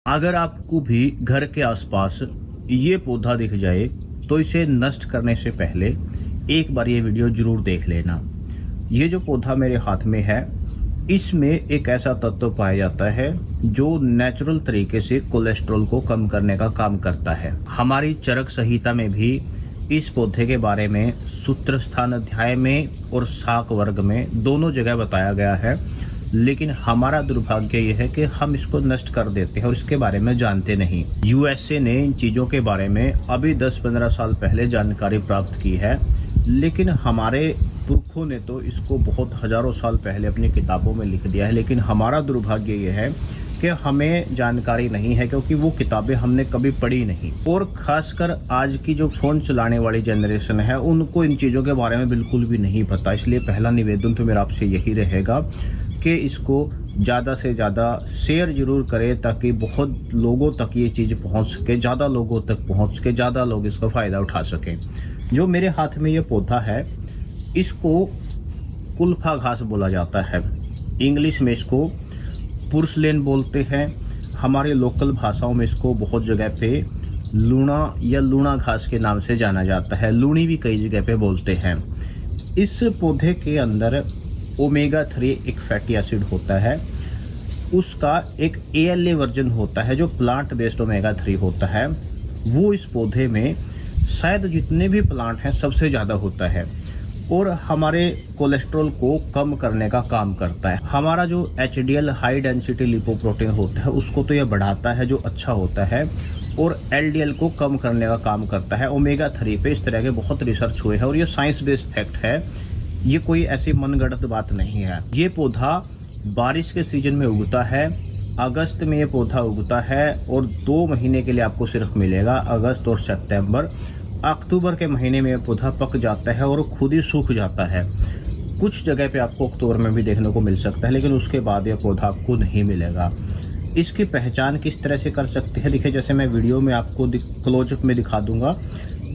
अगर आपको भी घर के आसपास ये पौधा दिख जाए तो इसे नष्ट करने से पहले एक बार ये वीडियो ज़रूर देख लेना। ये जो पौधा मेरे हाथ में है, इसमें एक ऐसा तत्व पाया जाता है जो नेचुरल तरीके से कोलेस्ट्रॉल को कम करने का काम करता है। हमारी चरक संहिता में भी इस पौधे के बारे में सूत्र स्थान अध्याय में और शाक वर्ग में दोनों जगह बताया गया है, लेकिन हमारा दुर्भाग्य यह है कि हम इसको नष्ट कर देते हैं और इसके बारे में जानते नहीं। यूएसए ने इन चीज़ों के बारे में अभी 10-15 साल पहले जानकारी प्राप्त की है, लेकिन हमारे पुरखों ने तो इसको बहुत हज़ारों साल पहले अपनी किताबों में लिख दिया है। लेकिन हमारा दुर्भाग्य यह है कि हमें जानकारी नहीं है, क्योंकि वो किताबें हमने कभी पढ़ी नहीं। और ख़ासकर आज की जो फ़ोन चलाने वाली जनरेशन है, उनको इन चीज़ों के बारे में बिल्कुल भी नहीं पता। इसलिए पहला निवेदन तो मेरा आपसे यही रहेगा कि इसको ज़्यादा से ज़्यादा शेयर ज़रूर करें, ताकि बहुत लोगों तक ये चीज़ पहुंच सके, ज़्यादा लोगों तक पहुंच के ज़्यादा लोग इसका फ़ायदा उठा सकें। जो मेरे हाथ में ये पौधा है, इसको कुल्फा घास बोला जाता है। इंग्लिश में इसको पुर्सलेन बोलते हैं। हमारे लोकल भाषाओं में इसको बहुत जगह पे लूणा या लूणा घास के नाम से जाना जाता है। लूणी भी कई जगह पे बोलते हैं। इस पौधे के अंदर ओमेगा 3 एक फैटी एसिड होता है। उसका एक ALA वर्जन होता है जो प्लांट बेस्ड ओमेगा 3 होता है। वो इस पौधे में शायद जितने भी प्लांट हैं सबसे ज़्यादा होता है और हमारे कोलेस्ट्रॉल को कम करने का काम करता है। हमारा जो HDL हाई डेंसिटी लिपोप्रोटीन होता है उसको तो यह बढ़ाता है, जो अच्छा होता है, और LDL को कम करने का काम करता है। ओमेगा 3 पे इस तरह के बहुत रिसर्च हुए हैं और ये साइंस बेस्ड फैक्ट है, ये कोई ऐसी मनगढ़ंत बात नहीं है। ये पौधा बारिश के सीजन में उगता है। अगस्त में ये पौधा उगता है और 2 महीने के लिए आपको सिर्फ मिलेगा, अगस्त और सितंबर। अक्टूबर के महीने में ये पौधा पक जाता है और खुद ही सूख जाता है। कुछ जगह पे आपको अक्टूबर में भी देखने को मिल सकता है, लेकिन उसके बाद ये पौधा आपको नहीं मिलेगा। इसकी पहचान किस तरह से कर सकते हैं, देखिए जैसे मैं वीडियो में आपको क्लोजअप में दिखा दूंगा।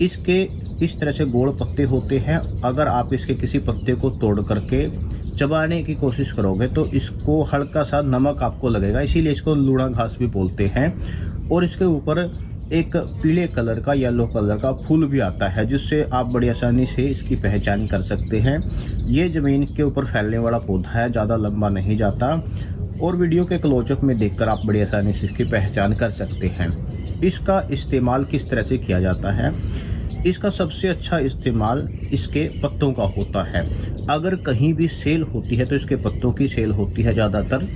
इसके इस तरह से गोल पत्ते होते हैं। अगर आप इसके किसी पत्ते को तोड़ करके चबाने की कोशिश करोगे तो इसको हल्का सा नमक आपको लगेगा, इसीलिए इसको लूणा घास भी बोलते हैं। और इसके ऊपर एक पीले कलर का, येलो कलर का फूल भी आता है, जिससे आप बड़ी आसानी से इसकी पहचान कर सकते हैं। ये ज़मीन के ऊपर फैलने वाला पौधा है, ज़्यादा लंबा नहीं जाता, और वीडियो के क्लोजअप में देखकर आप बड़ी आसानी से इसकी पहचान कर सकते हैं। इसका इस्तेमाल किस तरह से किया जाता है? इसका सबसे अच्छा इस्तेमाल इसके पत्तों का होता है। अगर कहीं भी सेल होती है तो इसके पत्तों की सेल होती है ज़्यादातर।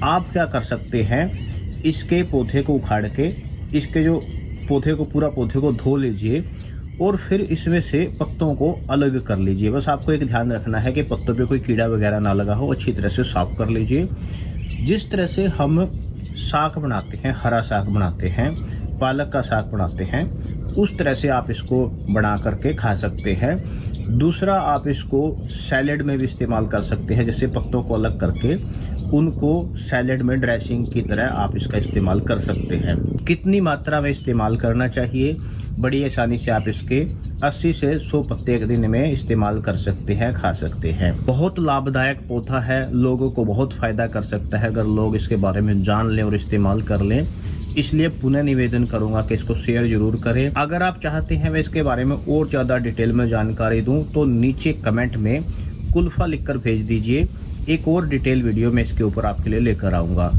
आप क्या कर सकते हैं, इसके पौधे को उखाड़ के इसके जो पौधे को पूरा पौधे को धो लीजिए और फिर इसमें से पत्तों को अलग कर लीजिए। बस आपको एक ध्यान रखना है कि पत्तों पे कोई कीड़ा वगैरह ना लगा हो। अच्छी तरह से साफ कर लीजिए। जिस तरह से हम साग बनाते हैं, हरा साग बनाते हैं, पालक का साग बनाते हैं, उस तरह से आप इसको बना करके खा सकते हैं। दूसरा, आप इसको सैलेड में भी इस्तेमाल कर सकते हैं। जैसे पत्तों को अलग करके उनको सैलेड में ड्रेसिंग की तरह आप इसका इस्तेमाल कर सकते हैं। कितनी मात्रा में इस्तेमाल करना चाहिए? बड़ी आसानी से आप इसके 80 से 100 पत्ते एक दिन में इस्तेमाल कर सकते हैं, खा सकते हैं। बहुत लाभदायक पौधा है, लोगों को बहुत फ़ायदा कर सकता है अगर लोग इसके बारे में जान लें और इस्तेमाल कर लें। इसलिए पुनः निवेदन करूंगा कि इसको शेयर जरूर करें। अगर आप चाहते हैं मैं इसके बारे में और ज़्यादा डिटेल में जानकारी दूं तो नीचे कमेंट में कुल्फा लिखकर भेज दीजिए। एक और डिटेल वीडियो में इसके ऊपर आपके लिए लेकर आऊँगा।